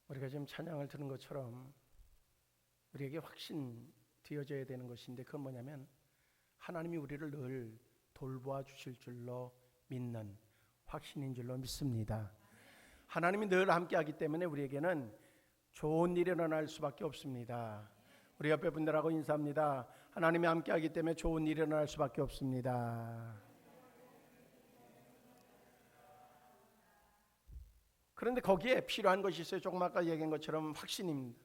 우리가 지금 찬양을 들은 것처럼 우리에게 확신 되어져야 되는 것인데, 그건 뭐냐면 하나님이 우리를 늘 돌보아 주실 줄로 믿는 확신인 줄로 믿습니다. 하나님이 늘 함께하기 때문에 우리에게는 좋은 일이 일어날 수밖에 없습니다. 우리 옆에 분들하고 인사합니다. 하나님이 함께하기 때문에 좋은 일이 일어날 수밖에 없습니다. 그런데 거기에 필요한 것이 있어요. 조금 아까 얘기한 것처럼 확신입니다.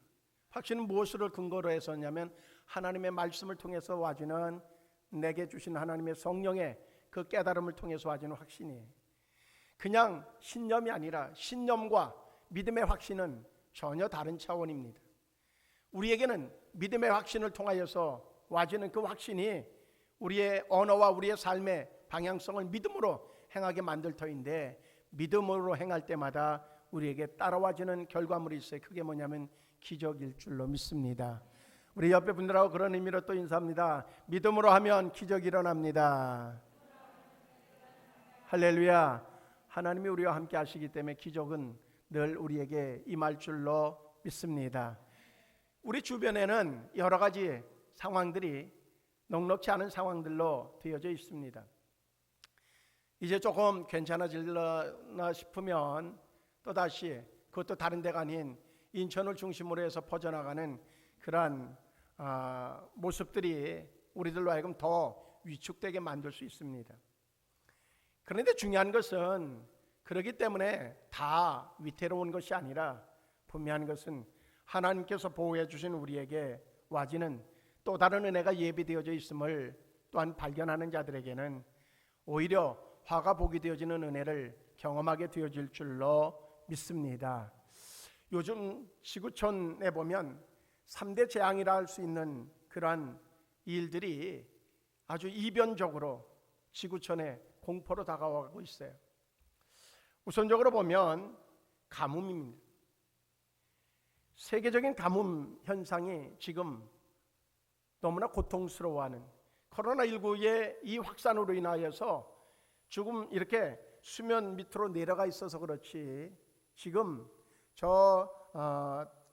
확신은 무엇을 근거로 해서냐면 하나님의 말씀을 통해서 와주는, 내게 주신 하나님의 성령의 그 깨달음을 통해서 와주는 확신이에요. 그냥 신념이 아니라 신념과 믿음의 확신은 전혀 다른 차원입니다. 우리에게는 믿음의 확신을 통하여서 와주는 그 확신이 우리의 언어와 우리의 삶의 방향성을 믿음으로 행하게 만들 터인데, 믿음으로 행할 때마다 우리에게 따라와주는 결과물이 있어요. 그게 뭐냐면 기적일 줄로 믿습니다. 우리 옆에 분들하고 그런 의미로 또 인사합니다. 믿음으로 하면 기적이 일어납니다. 할렐루야. 하나님이 우리와 함께 하시기 때문에 기적은 늘 우리에게 임할 줄로 믿습니다. 우리 주변에는 여러 가지 상황들이 녹록지 않은 상황들로 되어져 있습니다. 이제 조금 괜찮아질려나 싶으면 또다시 그것도 다른 데가 아닌 인천을 중심으로 해서 퍼져나가는 그러한 모습들이 우리들로 하여금 더 위축되게 만들 수 있습니다. 그런데 중요한 것은 그렇기 때문에 다 위태로운 것이 아니라, 분명한 것은 하나님께서 보호해 주신 우리에게 와지는 또 다른 은혜가 예비되어져 있음을 또한 발견하는 자들에게는 오히려 화가 복이 되어지는 은혜를 경험하게 되어질 줄로 믿습니다. 요즘 지구촌에 보면 3대 재앙이라 할 수 있는 그러한 일들이 아주 이변적으로 지구촌에 공포로 다가오고 있어요. 우선적으로 보면 가뭄입니다. 세계적인 가뭄 현상이 지금 너무나 고통스러워하는 코로나19의 이 확산으로 인하여서 조금 이렇게 수면 밑으로 내려가 있어서 그렇지, 지금 저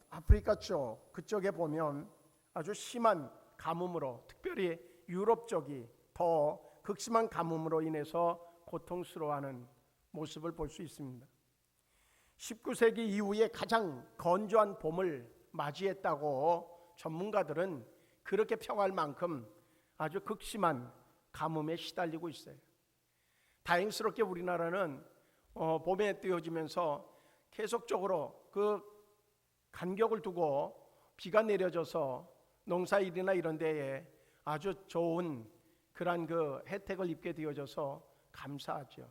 아프리카 쪽 그쪽에 보면 아주 심한 가뭄으로, 특별히 유럽 쪽이 더 극심한 가뭄으로 인해서 고통스러워하는 모습을 볼 수 있습니다. 19세기 이후에 가장 건조한 봄을 맞이했다고 전문가들은 그렇게 평할 만큼 아주 극심한 가뭄에 시달리고 있어요. 다행스럽게 우리나라는 봄에 뛰어지면서 계속적으로 그 간격을 두고 비가 내려져서 농사일이나 이런 데에 아주 좋은 그러한 그 혜택을 입게 되어져서 감사하죠.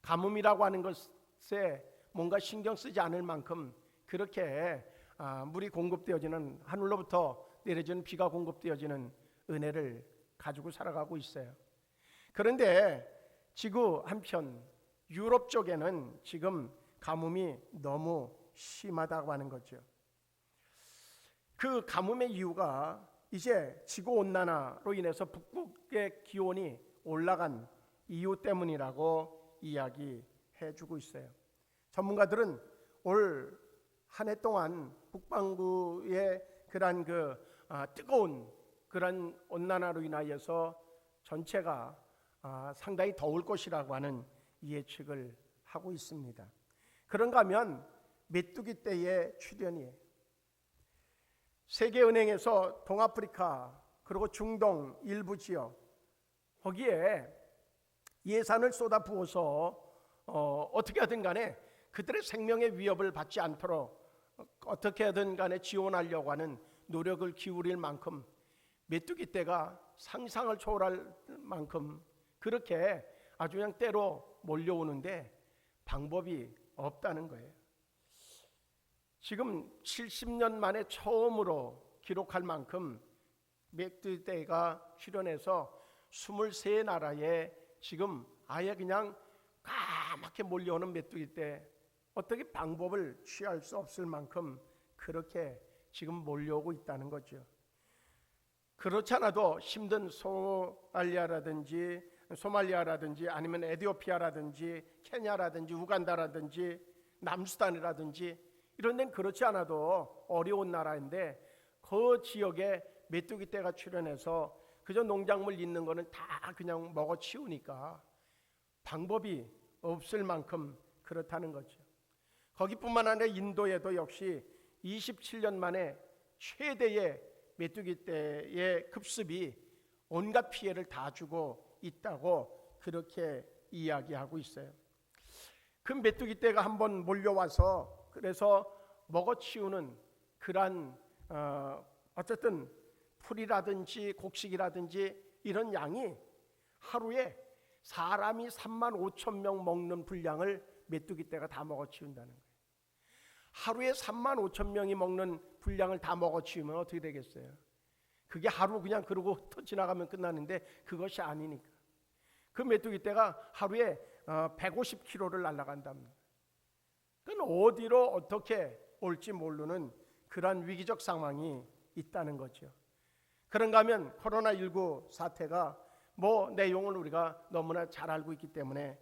가뭄이라고 하는 것에 뭔가 신경 쓰지 않을 만큼 그렇게 물이 공급되어지는, 하늘로부터 내려지는 비가 공급되어지는 은혜를 가지고 살아가고 있어요. 그런데 지구 한편 유럽 쪽에는 지금 가뭄이 너무 심하다고 하는 거죠. 그 가뭄의 이유가 이제 지구온난화로 인해서 북극의 기온이 올라간 이유 때문이라고 이야기해주고 있어요. 전문가들은 올 한 해 동안 북반구의 그러한 뜨거운 그런 온난화로 인하여서 전체가 상당히 더울 것이라고 하는 예측을 하고 있습니다. 그런가 하면 메뚜기 떼의 출현이에요. 세계은행에서 동아프리카 그리고 중동 일부 지역, 거기에 예산을 쏟아부어서 어떻게 하든 간에 그들의 생명의 위협을 받지 않도록 어떻게 하든 간에 지원하려고 하는 노력을 기울일 만큼, 메뚜기 떼가 상상을 초월할 만큼 그렇게 아주 그냥 때로 몰려오는데 방법이 없다는 거예요. 지금 70년 만에 처음으로 기록할 만큼 메뚜기 떼가 출현해서 23나라에 지금 아예 그냥 까맣게 몰려오는 메뚜기 떼, 어떻게 방법을 취할 수 없을 만큼 그렇게 지금 몰려오고 있다는 거죠. 그렇지 않아도 힘든 소말리아라든지 아니면 에티오피아라든지 케냐라든지 우간다라든지 남수단이라든지 이런 데는 그렇지 않아도 어려운 나라인데 그 지역에 메뚜기 떼가 출현해서 그저 농작물 있는 거는 다 그냥 먹어치우니까 방법이 없을 만큼 그렇다는 거죠. 거기뿐만 아니라 인도에도 역시 27년 만에 최대의 메뚜기 떼의 급습이 온갖 피해를 다 주고 있다고 그렇게 이야기하고 있어요. 그 메뚜기 떼가 한번 몰려와서 그래서 먹어치우는 그러한 어쨌든 풀이라든지 곡식이라든지 이런 양이 하루에 사람이 3만 5천 명 먹는 분량을 메뚜기 떼가 다 먹어치운다는 거예요. 하루에 3만 5천 명이 먹는 분량을 다 먹어치우면 어떻게 되겠어요? 그게 하루 그냥 그러고 또 지나가면 끝나는데 그것이 아니니까. 그 메뚜기 떼가 하루에 150km를 날아간답니다. 그건 어디로 어떻게 올지 모르는 그러한 위기적 상황이 있다는 거죠. 그런가 하면 코로나19 사태가 내용을 우리가 너무나 잘 알고 있기 때문에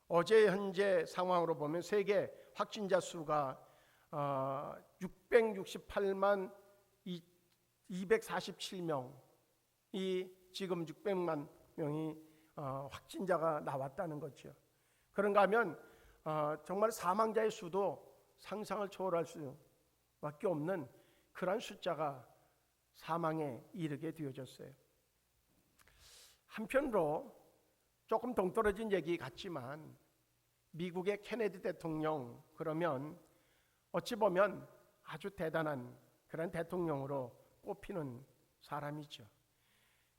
어제 현재 상황으로 보면 세계 확진자 수가 668만 247명이 지금 600만 명이 확진자가 나왔다는 거죠. 그런가 하면 정말 사망자의 수도 상상을 초월할 수밖에 없는 그러한 숫자가 사망에 이르게 되어졌어요. 한편으로 조금 동떨어진 얘기 같지만 미국의 케네디 대통령 그러면 어찌 보면 아주 대단한 그런 대통령으로 꼽히는 사람이죠.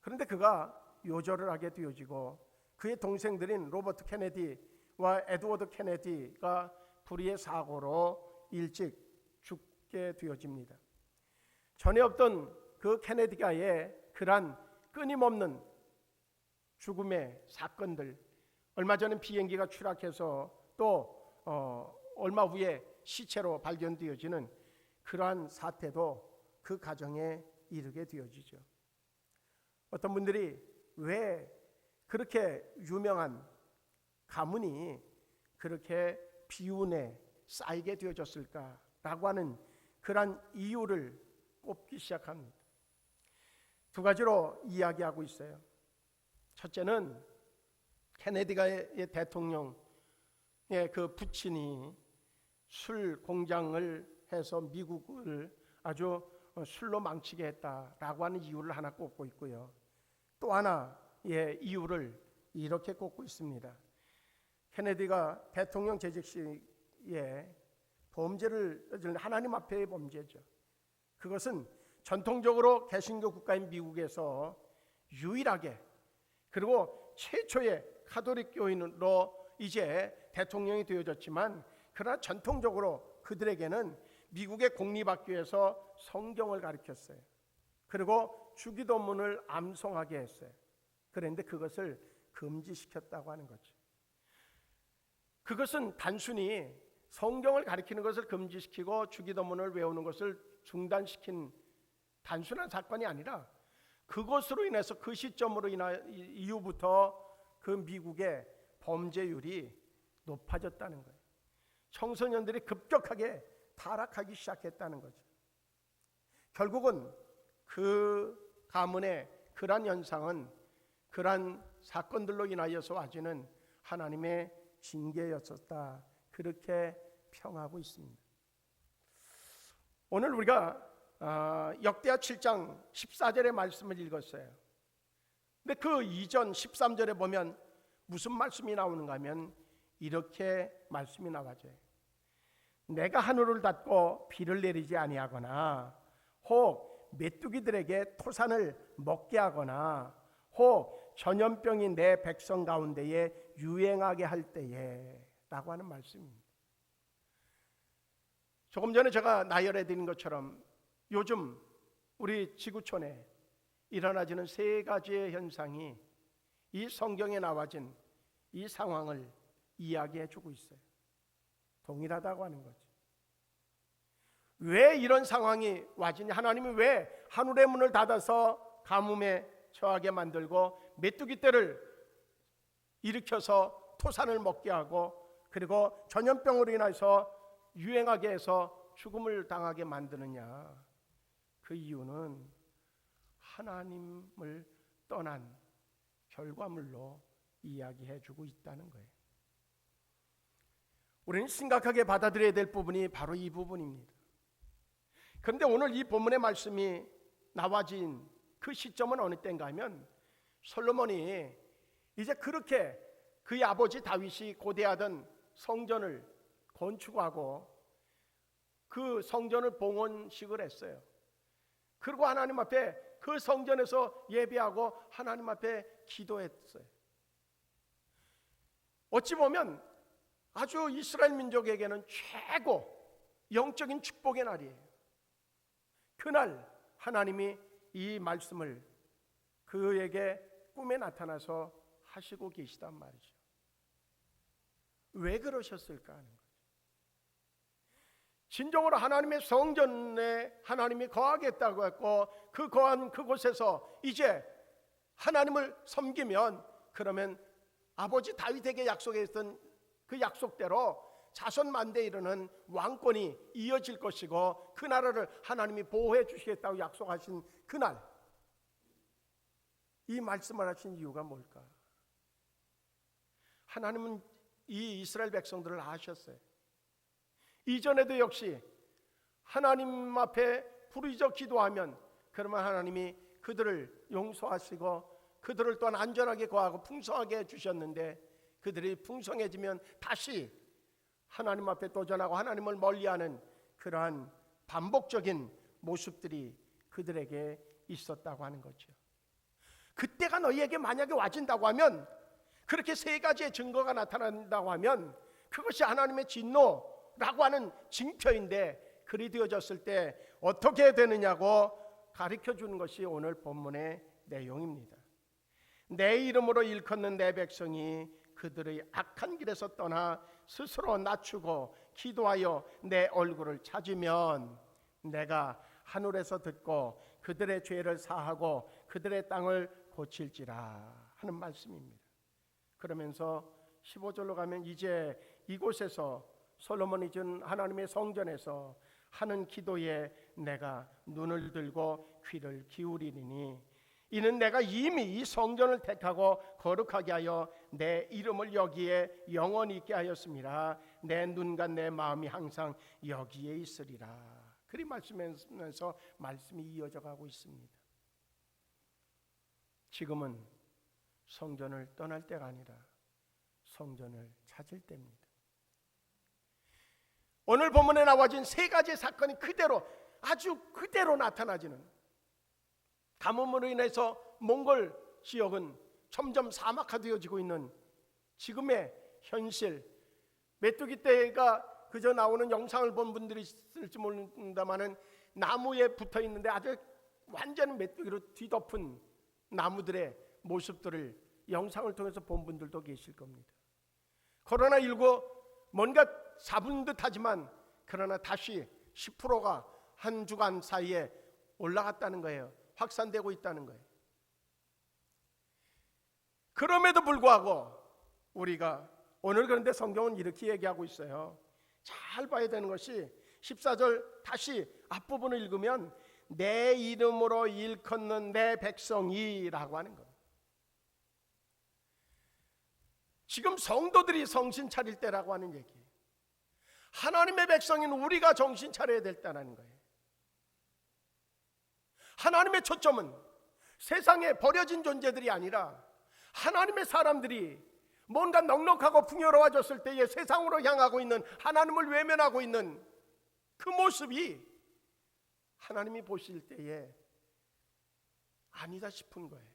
그런데 그가 요절을 하게 되어지고 그의 동생들인 로버트 케네디와 에드워드 케네디가 불의의 사고로 일찍 죽게 되어집니다. 전에 없던 그 케네디가의 그런 끊임없는 죽음의 사건들, 얼마 전에 비행기가 추락해서 또 얼마 후에 시체로 발견되어지는 그러한 사태도 그 가정에 이르게 되어지죠. 어떤 분들이 왜 그렇게 유명한 가문이 그렇게 비운에 쌓이게 되어졌을까라고 하는 그러한 이유를 꼽기 시작합니다. 두 가지로 이야기하고 있어요. 첫째는 케네디가의 대통령의 그 부친이 술 공장을 해서 미국을 아주 술로 망치게 했다라고 하는 이유를 하나 꼽고 있고요. 또 하나의 이유를 이렇게 꼽고 있습니다. 케네디가 대통령 재직 시에 범죄를 하나님 앞에의 범죄죠. 그것은 전통적으로 개신교 국가인 미국에서 유일하게 그리고 최초의 가톨릭 교인으로 이제 대통령이 되어졌지만 그러나 전통적으로 그들에게는 미국의 공립학교에서 성경을 가르쳤어요. 그리고 주기도문을 암송하게 했어요. 그런데 그것을 금지시켰다고 하는 거죠. 그것은 단순히 성경을 가르치는 것을 금지시키고 주기도문을 외우는 것을 중단시킨 단순한 사건이 아니라 그것으로 인해서 그 시점으로 이후부터 그 미국의 범죄율이 높아졌다는 거예요. 청소년들이 급격하게 타락하기 시작했다는 거죠. 결국은 그 가문의 그러한 현상은 그러한 사건들로 인하여서 와지는 하나님의 징계였었다. 그렇게 평하고 있습니다. 오늘 우리가 역대하 7장 14절의 말씀을 읽었어요. 근데 그 이전 13절에 보면 무슨 말씀이 나오는가 하면 이렇게 말씀이 나와져요. 내가 하늘을 닫고 비를 내리지 아니하거나 혹 메뚜기들에게 토산을 먹게 하거나 혹 전염병이 내 백성 가운데에 유행하게 할 때에 라고 하는 말씀입니다. 조금 전에 제가 나열해 드린 것처럼 요즘 우리 지구촌에 일어나지는 세 가지의 현상이 이 성경에 나와진 이 상황을 이야기해 주고 있어요. 동일하다고 하는 거죠. 왜 이런 상황이 와지냐? 하나님이 왜 하늘의 문을 닫아서 가뭄에 처하게 만들고 메뚜기 떼를 일으켜서 토산을 먹게 하고 그리고 전염병으로 인해서 유행하게 해서 죽음을 당하게 만드느냐? 그 이유는 하나님을 떠난 결과물로 이야기해 주고 있다는 거예요. 우리는 심각하게 받아들여야 될 부분이 바로 이 부분입니다. 그런데 오늘 이 본문의 말씀이 나와진 그 시점은 어느 때인가 하면 솔로몬이 이제 그렇게 그의 아버지 다윗이 고대하던 성전을 건축하고 그 성전을 봉헌식을 했어요. 그리고 하나님 앞에 그 성전에서 예배하고 하나님 앞에 기도했어요. 어찌 보면 아주 이스라엘 민족에게는 최고 영적인 축복의 날이에요. 그날 하나님이 이 말씀을 그에게 꿈에 나타나서 하시고 계시단 말이죠. 왜 그러셨을까 하는 거죠. 진정으로 하나님의 성전에 하나님이 거하겠다고 했고 그 거한 그곳에서 이제 하나님을 섬기면 그러면 아버지 다윗에게 약속했던 그 약속대로 자손 만대에 이르는 왕권이 이어질 것이고 그 나라를 하나님이 보호해 주시겠다고 약속하신 그날, 이 말씀을 하신 이유가 뭘까? 하나님은 이 이스라엘 백성들을 아셨어요. 이전에도 역시 하나님 앞에 부르짖어 기도하면 그러면 하나님이 그들을 용서하시고 그들을 또한 안전하게 거하고 풍성하게 해주셨는데 그들이 풍성해지면 다시 하나님 앞에 도전하고 하나님을 멀리하는 그러한 반복적인 모습들이 그들에게 있었다고 하는 거죠. 그때가 너희에게 만약에 와진다고 하면, 그렇게 세 가지의 증거가 나타난다고 하면 그것이 하나님의 진노라고 하는 징표인데, 그리 되어졌을 때 어떻게 되느냐고 가르쳐주는 것이 오늘 본문의 내용입니다. 내 이름으로 일컫는 내 백성이 그들의 악한 길에서 떠나 스스로 낮추고 기도하여 내 얼굴을 찾으면 내가 하늘에서 듣고 그들의 죄를 사하고 그들의 땅을 고칠지라 하는 말씀입니다. 그러면서 15절로 가면 이제 이곳에서 솔로몬이 준 하나님의 성전에서 하는 기도에 내가 눈을 들고 귀를 기울이리니 이는 내가 이미 이 성전을 택하고 거룩하게 하여 내 이름을 여기에 영원히 있게 하였습니다. 내 눈과 내 마음이 항상 여기에 있으리라. 그리 말씀하면서 말씀이 이어져 가고 있습니다. 지금은 성전을 떠날 때가 아니라 성전을 찾을 때입니다. 오늘 본문에 나와진 세 가지 사건이 그대로, 아주 그대로 나타나지는, 가뭄으로 인해서 몽골 지역은 점점 사막화되어지고 있는 지금의 현실, 메뚜기 떼가 그저 나오는 영상을 본 분들이 있을지 모른다마는 나무에 붙어 있는데 아주 완전 메뚜기로 뒤덮은 나무들의 모습들을 영상을 통해서 본 분들도 계실 겁니다. 코로나19 뭔가 잡은 듯 하지만 그러나 다시 10%가 한 주간 사이에 올라갔다는 거예요. 확산되고 있다는 거예요. 그럼에도 불구하고 우리가 오늘 그런데 성경은 이렇게 얘기하고 있어요. 잘 봐야 되는 것이 14절 다시 앞부분을 읽으면 내 이름으로 일컫는 내 백성이라고 하는 겁니다. 지금 성도들이 정신 차릴 때라고 하는 얘기예요. 하나님의 백성인 우리가 정신 차려야 될 때라는 거예요. 하나님의 초점은 세상에 버려진 존재들이 아니라 하나님의 사람들이 뭔가 넉넉하고 풍요로워졌을 때에 세상으로 향하고 있는, 하나님을 외면하고 있는 그 모습이 하나님이 보실 때에 아니다 싶은 거예요.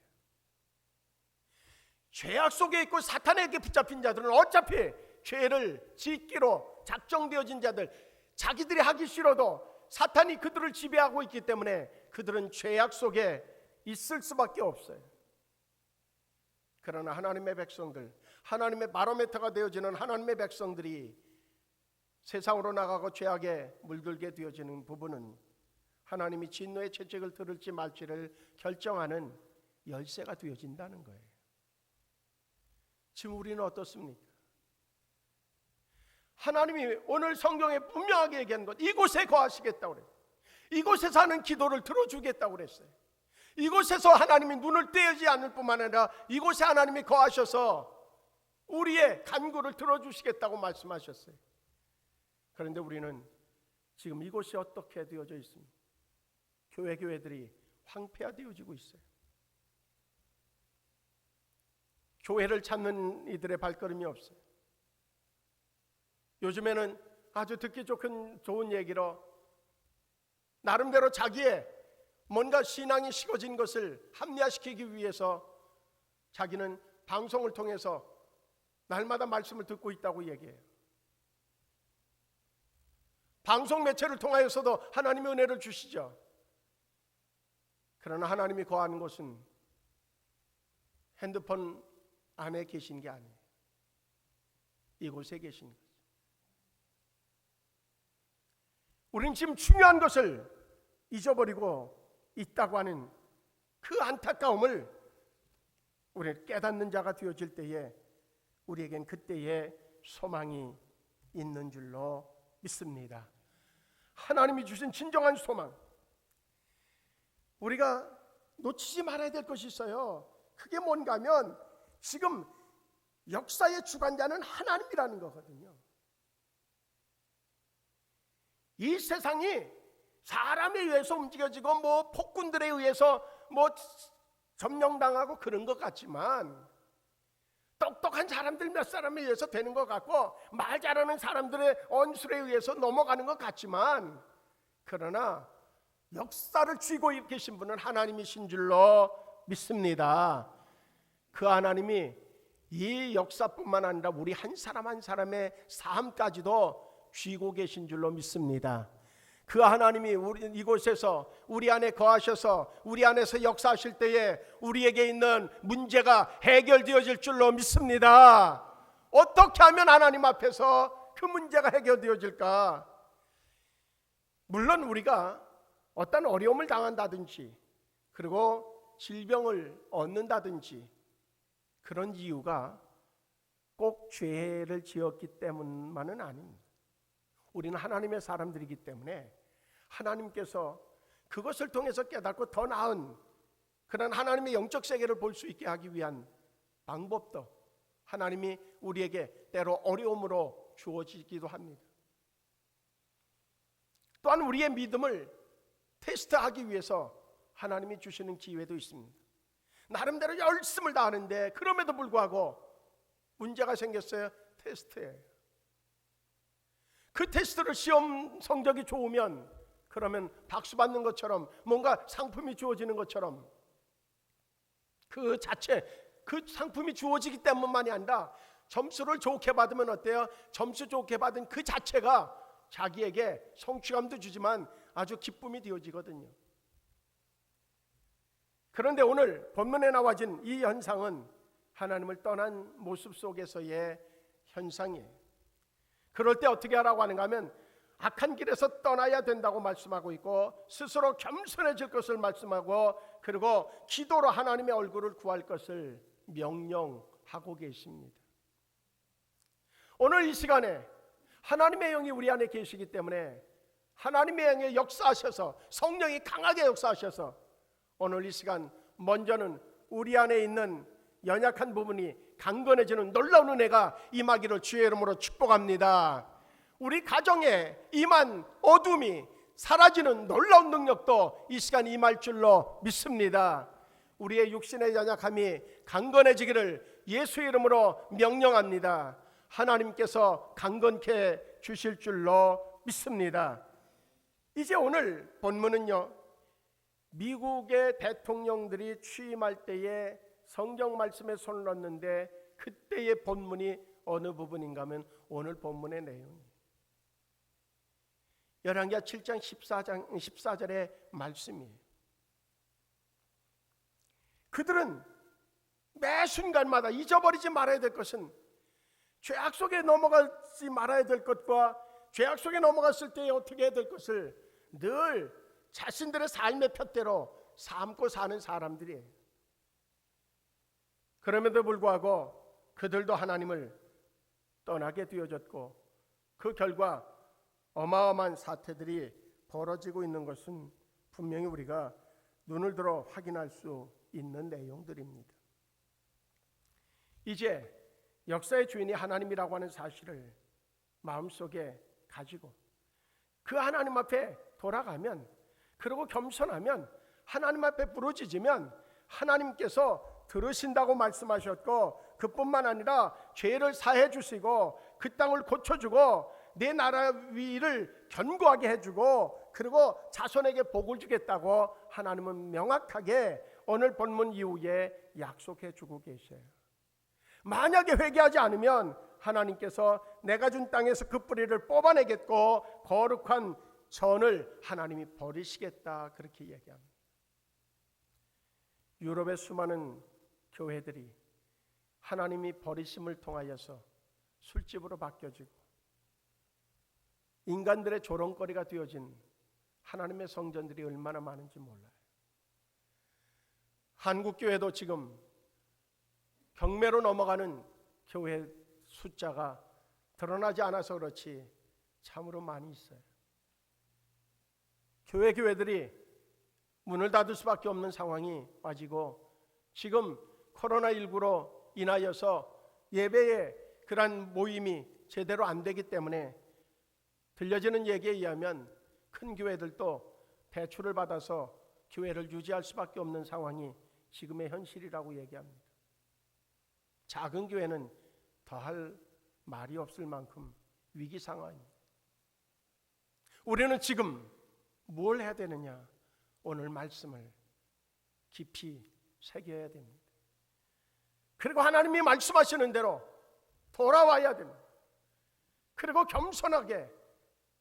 죄악 속에 있고 사탄에게 붙잡힌 자들은 어차피 죄를 짓기로 작정되어진 자들, 자기들이 하기 싫어도 사탄이 그들을 지배하고 있기 때문에 그들은 죄악 속에 있을 수밖에 없어요. 그러나 하나님의 백성들, 하나님의 바로메터가 되어지는 하나님의 백성들이 세상으로 나가고 죄악에 물들게 되어지는 부분은 하나님이 진노의 채찍을 들을지 말지를 결정하는 열쇠가 되어진다는 거예요. 지금 우리는 어떻습니까? 하나님이 오늘 성경에 분명하게 얘기한 것, 이곳에 거하시겠다고 그랬어요. 이곳에서 하는 기도를 들어주겠다고 그랬어요. 이곳에서 하나님이 눈을 떼지 않을 뿐만 아니라 이곳에 하나님이 거하셔서 우리의 간구를 들어주시겠다고 말씀하셨어요. 그런데 우리는 지금 이곳이 어떻게 되어져 있습니까? 교회들이 황폐화되어지고 있어요. 교회를 찾는 이들의 발걸음이 없어요. 요즘에는 아주 듣기 좋은 얘기로 나름대로 자기의 뭔가 신앙이 식어진 것을 합리화시키기 위해서 자기는 방송을 통해서 날마다 말씀을 듣고 있다고 얘기해요. 방송 매체를 통하여서도 하나님의 은혜를 주시죠. 그러나 하나님이 거하는 곳은 핸드폰 안에 계신 게 아니에요. 이곳에 계신 거죠. 우리는 지금 중요한 것을 잊어버리고 있다고 하는 그 안타까움을 우리는 깨닫는 자가 되어질 때에 우리에겐 그때의 소망이 있는 줄로 믿습니다. 하나님이 주신 진정한 소망, 우리가 놓치지 말아야 될 것이 있어요. 그게 뭔가 하면 지금 역사의 주관자는 하나님이라는 거거든요. 이 세상이 사람에 의해서 움직여지고 뭐 폭군들에 의해서 뭐 점령당하고 그런 것 같지만, 똑똑한 사람들 몇 사람에 의해서 되는 것 같고 말 잘하는 사람들의 언술에 의해서 넘어가는 것 같지만, 그러나 역사를 쥐고 계신 분은 하나님이신 줄로 믿습니다. 그 하나님이 이 역사뿐만 아니라 우리 한 사람 한 사람의 삶까지도 쥐고 계신 줄로 믿습니다. 그 하나님이 우리 이곳에서 우리 안에 거하셔서 우리 안에서 역사하실 때에 우리에게 있는 문제가 해결되어질 줄로 믿습니다. 어떻게 하면 하나님 앞에서 그 문제가 해결되어질까? 물론 우리가 어떤 어려움을 당한다든지 그리고 질병을 얻는다든지 그런 이유가 꼭 죄를 지었기 때문만은 아닙니다. 우리는 하나님의 사람들이기 때문에 하나님께서 그것을 통해서 깨닫고 더 나은 그런 하나님의 영적 세계를 볼 수 있게 하기 위한 방법도 하나님이 우리에게 때로 어려움으로 주어지기도 합니다. 또한 우리의 믿음을 테스트하기 위해서 하나님이 주시는 기회도 있습니다. 나름대로 열심을 다하는데 그럼에도 불구하고 문제가 생겼어요. 테스트예요. 그 테스트를 시험 성적이 좋으면 그러면 박수 받는 것처럼 뭔가 상품이 주어지는 것처럼 그 자체 그 상품이 주어지기 때문만이 아니라 점수를 좋게 받으면 어때요? 점수 좋게 받은 그 자체가 자기에게 성취감도 주지만 아주 기쁨이 되어지거든요. 그런데 오늘 본문에 나와진 이 현상은 하나님을 떠난 모습 속에서의 현상이에요. 그럴 때 어떻게 하라고 하는가 하면 악한 길에서 떠나야 된다고 말씀하고 있고 스스로 겸손해질 것을 말씀하고 그리고 기도로 하나님의 얼굴을 구할 것을 명령하고 계십니다. 오늘 이 시간에 하나님의 영이 우리 안에 계시기 때문에 하나님의 영이 역사하셔서 성령이 강하게 역사하셔서 오늘 이 시간 먼저는 우리 안에 있는 연약한 부분이 강건해지는 놀라운 은혜가 임하기를 주의 이름으로 축복합니다. 우리 가정에 임한 어둠이 사라지는 놀라운 능력도 이 시간 임할 줄로 믿습니다. 우리의 육신의 연약함이 강건해지기를 예수의 이름으로 명령합니다. 하나님께서 강건케 주실 줄로 믿습니다. 이제 오늘 본문은요, 미국의 대통령들이 취임할 때에 성경 말씀에 손을 넣는데 그때의 본문이 어느 부분인가 하면 오늘 본문의 내용이에요. 열왕기하 7장 14절의 말씀이에요. 그들은 매 순간마다 잊어버리지 말아야 될 것은 죄악 속에 넘어가지 말아야 될 것과 죄악 속에 넘어갔을 때 어떻게 해야 될 것을 늘 자신들의 삶의 푯대로 삼고 사는 사람들이에요. 그럼에도 불구하고 그들도 하나님을 떠나게 되어졌고 그 결과 어마어마한 사태들이 벌어지고 있는 것은 분명히 우리가 눈을 들어 확인할 수 있는 내용들입니다. 이제 역사의 주인이 하나님이라고 하는 사실을 마음속에 가지고 그 하나님 앞에 돌아가면, 그리고 겸손하면, 하나님 앞에 부르짖으면 하나님께서 들으신다고 말씀하셨고, 그뿐만 아니라 죄를 사해 주시고 그 땅을 고쳐주고 내 나라 위를 견고하게 해주고, 그리고 자손에게 복을 주겠다고 하나님은 명확하게 오늘 본문 이후에 약속해 주고 계셔요. 만약에 회개하지 않으면 하나님께서 내가 준 땅에서 그 뿌리를 뽑아내겠고 거룩한 전을 하나님이 버리시겠다, 그렇게 얘기합니다. 유럽의 수많은 교회들이 하나님이 버리심을 통하여서 술집으로 바뀌어지고 인간들의 조롱거리가 되어진 하나님의 성전들이 얼마나 많은지 몰라요. 한국교회도 지금 경매로 넘어가는 교회 숫자가 드러나지 않아서 그렇지 참으로 많이 있어요. 교회들이 문을 닫을 수밖에 없는 상황이 빠지고, 지금 코로나19로 인하여서 예배의 그런 모임이 제대로 안 되기 때문에 들려지는 얘기에 의하면 큰 교회들도 대출을 받아서 교회를 유지할 수밖에 없는 상황이 지금의 현실이라고 얘기합니다. 작은 교회는 더할 말이 없을 만큼 위기 상황입니다. 우리는 지금 뭘 해야 되느냐? 오늘 말씀을 깊이 새겨야 됩니다. 그리고 하나님이 말씀하시는 대로 돌아와야 됩니다. 그리고 겸손하게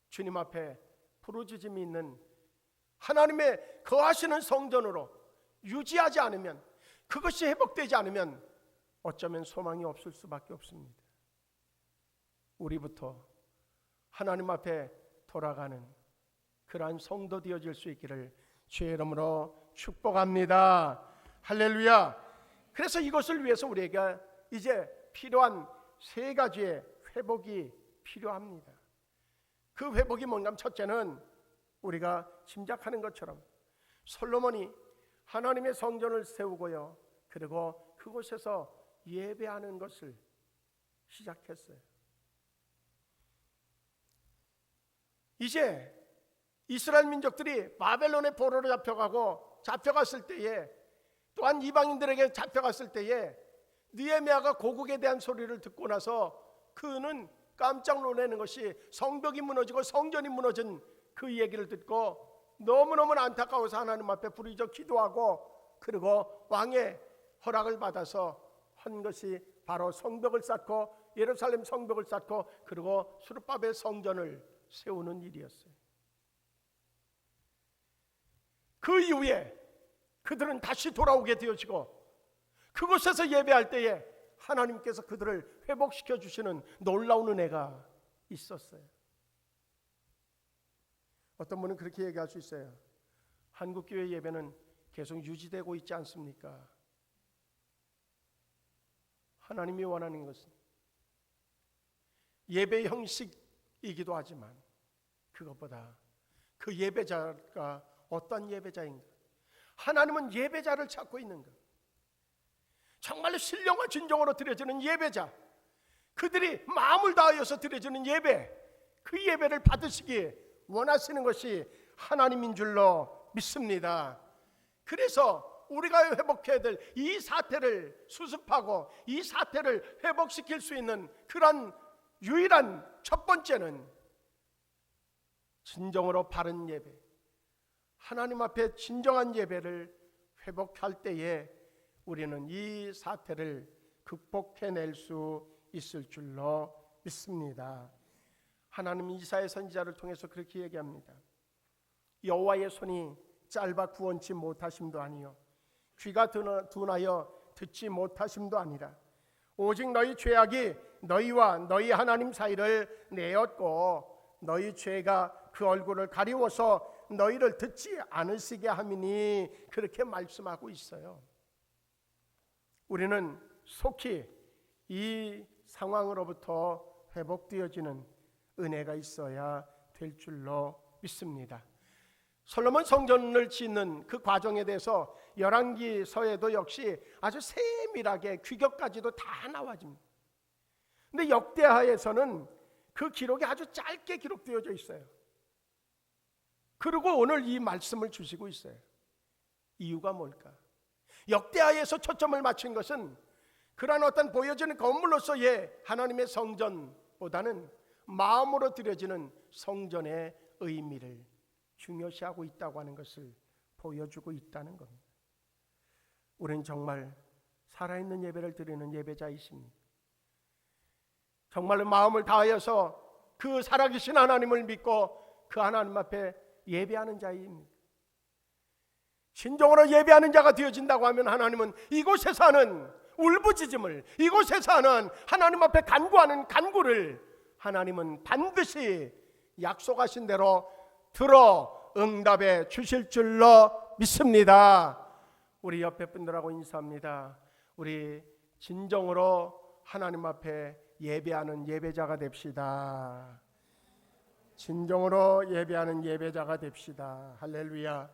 주님 앞에 부르짖음이 있는 하나님의 거하시는 성전으로 유지하지 않으면, 그것이 회복되지 않으면 어쩌면 소망이 없을 수밖에 없습니다. 우리부터 하나님 앞에 돌아가는 그러한 성도 되어질 수 있기를 주의 이름으로 축복합니다. 할렐루야. 그래서 이것을 위해서 우리가 이제 필요한 세 가지의 회복이 필요합니다. 그 회복이 뭔가 하면, 첫째는 우리가 짐작하는 것처럼 솔로몬이 하나님의 성전을 세우고요, 그리고 그곳에서 예배하는 것을 시작했어요. 이제 이스라엘 민족들이 바벨론의 포로로 잡혀갔을 때에, 또한 이방인들에게 잡혀갔을 때에 느헤미야가 고국에 대한 소리를 듣고 나서 그는 깜짝 놀라는 것이, 성벽이 무너지고 성전이 무너진 그 얘기를 듣고 너무너무 안타까워서 하나님 앞에 부르짖어 기도하고, 그리고 왕의 허락을 받아서 한 것이 바로 성벽을 쌓고, 예루살렘 성벽을 쌓고, 그리고 수르바벨 성전을 세우는 일이었어요. 그 이후에 그들은 다시 돌아오게 되어지고, 그곳에서 예배할 때에 하나님께서 그들을 회복시켜 주시는 놀라운 은혜가 있었어요. 어떤 분은 그렇게 얘기할 수 있어요. 한국교회 예배는 계속 유지되고 있지 않습니까? 하나님이 원하는 것은 예배 형식이기도 하지만 그것보다 그 예배자가 어떤 예배자인가, 하나님은 예배자를 찾고 있는가, 정말로 신령과 진정으로 드려지는 예배자, 그들이 마음을 다하여서 드려지는 예배, 그 예배를 받으시기 원하시는 것이 하나님인 줄로 믿습니다. 그래서 우리가 회복해야 될 이 사태를 수습하고 이 사태를 회복시킬 수 있는 그런 유일한 첫 번째는 진정으로 바른 예배, 하나님 앞에 진정한 예배를 회복할 때에 우리는 이 사태를 극복해낼 수 있을 줄로 믿습니다. 하나님 이사야 선지자를 통해서 그렇게 얘기합니다. 여호와의 손이 짧아 구원치 못하심도 아니요 귀가 둔하여 듣지 못하심도 아니라 오직 너희 죄악이 너희와 너희 하나님 사이를 내었고 너희 죄가 그 얼굴을 가리워서 너희를 듣지 않으시게 함이니, 그렇게 말씀하고 있어요. 우리는 속히 이 상황으로부터 회복되어지는 은혜가 있어야 될 줄로 믿습니다. 솔로몬 성전을 짓는 그 과정에 대해서 열왕기서에도 역시 아주 세밀하게 규격까지도 다 나와집니다. 근데 역대하에서는 그 기록이 아주 짧게 기록되어져 있어요. 그리고 오늘 이 말씀을 주시고 있어요. 이유가 뭘까? 역대하에서 초점을 맞춘 것은 그러한 어떤 보여지는 건물로서의 하나님의 성전보다는 마음으로 드려지는 성전의 의미를 중요시하고 있다고 하는 것을 보여주고 있다는 겁니다. 우리는 정말 살아있는 예배를 드리는 예배자이십니다. 정말로 마음을 다하여서 그 살아계신 하나님을 믿고 그 하나님 앞에 예배하는 자입니다. 진정으로 예배하는 자가 되어진다고 하면 하나님은 이곳에 사는 울부짖음을, 이곳에 사는 하나님 앞에 간구하는 간구를 하나님은 반드시 약속하신 대로 들어 응답해 주실 줄로 믿습니다. 우리 옆에 분들하고 인사합니다. 우리 진정으로 하나님 앞에 예배하는 예배자가 됩시다. 진정으로 예배하는 예배자가 됩시다. 할렐루야.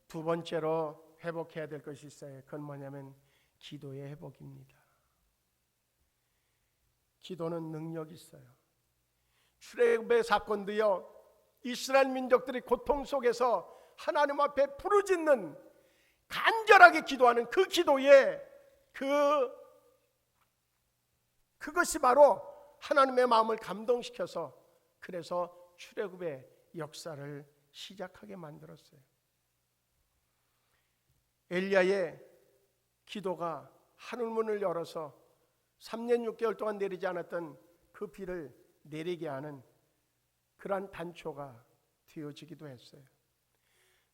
두 번째로 회복해야 될 것이 있어요. 그건 뭐냐면 기도의 회복입니다. 기도는 능력이 있어요. 출애굽의 사건도요, 이스라엘 민족들이 고통 속에서 하나님 앞에 부르짖는, 간절하게 기도하는 그 기도에 그것이 바로 하나님의 마음을 감동시켜서 그래서 출애굽의 역사를 시작하게 만들었어요. 엘리야의 기도가 하늘문을 열어서 3년 6개월 동안 내리지 않았던 그 비를 내리게 하는 그러한 단초가 되어지기도 했어요.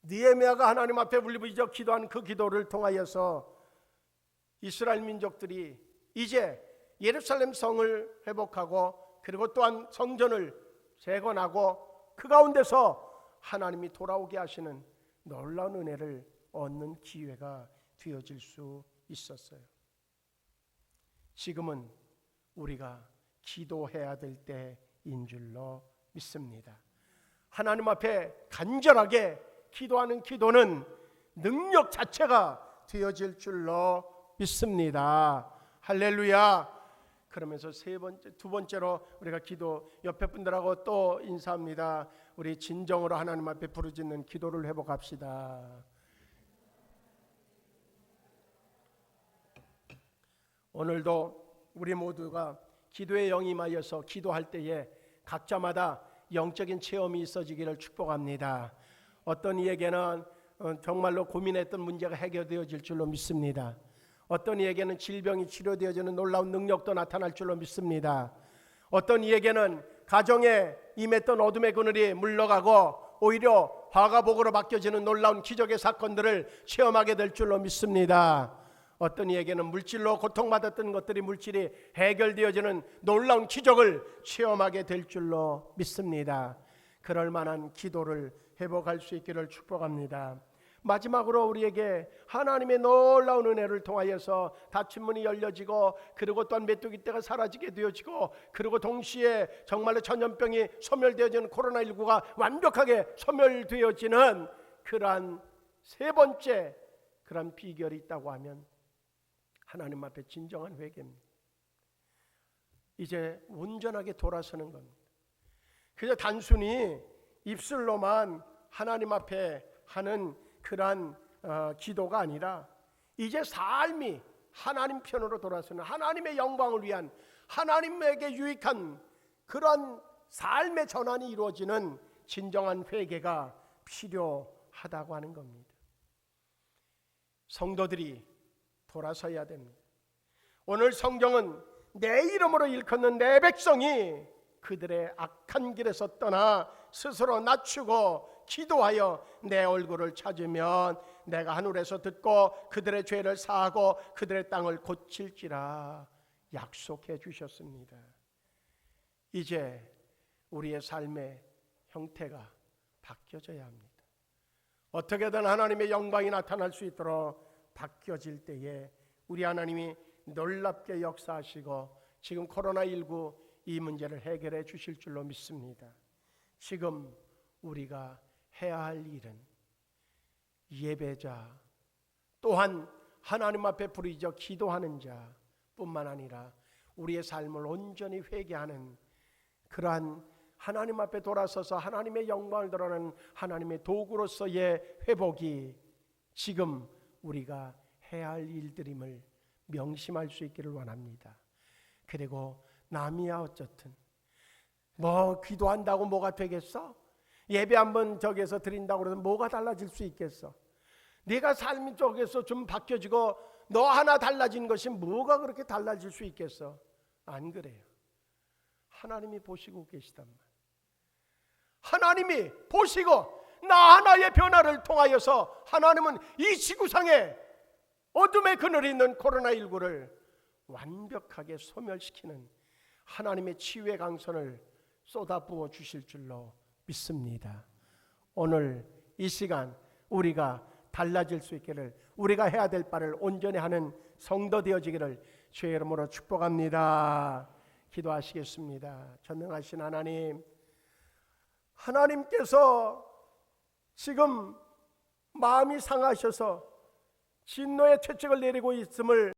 느헤미야가 하나님 앞에 울부짖어 기도한 그 기도를 통하여서 이스라엘 민족들이 이제 예루살렘 성을 회복하고 그리고 또한 성전을 재건하고 그 가운데서 하나님이 돌아오게 하시는 놀라운 은혜를 얻는 기회가 되어질 수 있었어요. 지금은 우리가 기도해야 될 때인 줄로 믿습니다. 하나님 앞에 간절하게 기도하는 기도는 능력 자체가 되어질 줄로 믿습니다. 할렐루야. 그러면서 두 번째로 우리가 기도, 옆에 분들하고 또 인사합니다. 우리 진정으로 하나님 앞에 부르짖는 기도를 회복합시다. 오늘도 우리 모두가 기도에 영임하여서 기도할 때에 각자마다 영적인 체험이 있어지기를 축복합니다. 어떤 이에게는 정말로 고민했던 문제가 해결되어질 줄로 믿습니다. 어떤 이에게는 질병이 치료되어지는 놀라운 능력도 나타날 줄로 믿습니다. 어떤 이에게는 가정에 임했던 어둠의 그늘이 물러가고 오히려 화가 복으로 바뀌어지는 놀라운 기적의 사건들을 체험하게 될 줄로 믿습니다. 어떤 이에게는 물질로 고통받았던 것들이 물질이 해결되어지는 놀라운 기적을 체험하게 될 줄로 믿습니다. 그럴 만한 기도를 회복할 수 있기를 축복합니다. 마지막으로 우리에게 하나님의 놀라운 은혜를 통하여서 닫힌 문이 열려지고 그리고 또한 메뚜기 떼가 사라지게 되어지고 그리고 동시에 정말로 전염병이 소멸되어지는 코로나19가 완벽하게 소멸되어지는 그러한 세 번째 그러한 비결이 있다고 하면 하나님 앞에 진정한 회개입니다. 이제 온전하게 돌아서는 겁니다. 그저 단순히 입술로만 하나님 앞에 하는 그러한 기도가 아니라 이제 삶이 하나님 편으로 돌아서는 하나님의 영광을 위한 하나님에게 유익한 그러한 삶의 전환이 이루어지는 진정한 회개가 필요하다고 하는 겁니다. 성도들이 돌아서야 됩니다. 오늘 성경은 내 이름으로 일컫는 내 백성이 그들의 악한 길에서 떠나 스스로 낮추고 기도하여 내 얼굴을 찾으면 내가 하늘에서 듣고 그들의 죄를 사하고 그들의 땅을 고칠지라 약속해 주셨습니다. 이제 우리의 삶의 형태가 바뀌어져야 합니다. 어떻게든 하나님의 영광이 나타날 수 있도록 바뀌어질 때에 우리 하나님이 놀랍게 역사하시고 지금 코로나19 이 문제를 해결해 주실 줄로 믿습니다. 지금 우리가 해야 할 일은 예배자 또한 하나님 앞에 부르짖어 기도하는 자뿐만 아니라 우리의 삶을 온전히 회개하는 그러한 하나님 앞에 돌아서서 하나님의 영광을 드러내는 하나님의 도구로서의 회복이 지금 우리가 해야 할 일들임을 명심할 수 있기를 원합니다. 그리고 남이야 어쨌든 뭐 기도한다고 뭐가 되겠어? 예배 한번 저기서 드린다고 해서 뭐가 달라질 수 있겠어? 네가 삶이 쪽에서 좀 바뀌어지고 너 하나 달라진 것이 뭐가 그렇게 달라질 수 있겠어? 안 그래요. 하나님이 보시고 계시단 말이에요. 하나님이 보시고 나 하나의 변화를 통하여서 하나님은 이 지구상에 어둠의 그늘이 있는 코로나19를 완벽하게 소멸시키는 하나님의 치유의 강선을 쏟아부어 주실 줄로 믿습니다. 오늘 이 시간 우리가 달라질 수 있기를, 우리가 해야 될 바를 온전히 하는 성도 되어지기를 주의 이름으로 축복합니다. 기도하시겠습니다. 전능하신 하나님, 하나님께서 지금 마음이 상하셔서 진노의 채찍을 내리고 있음을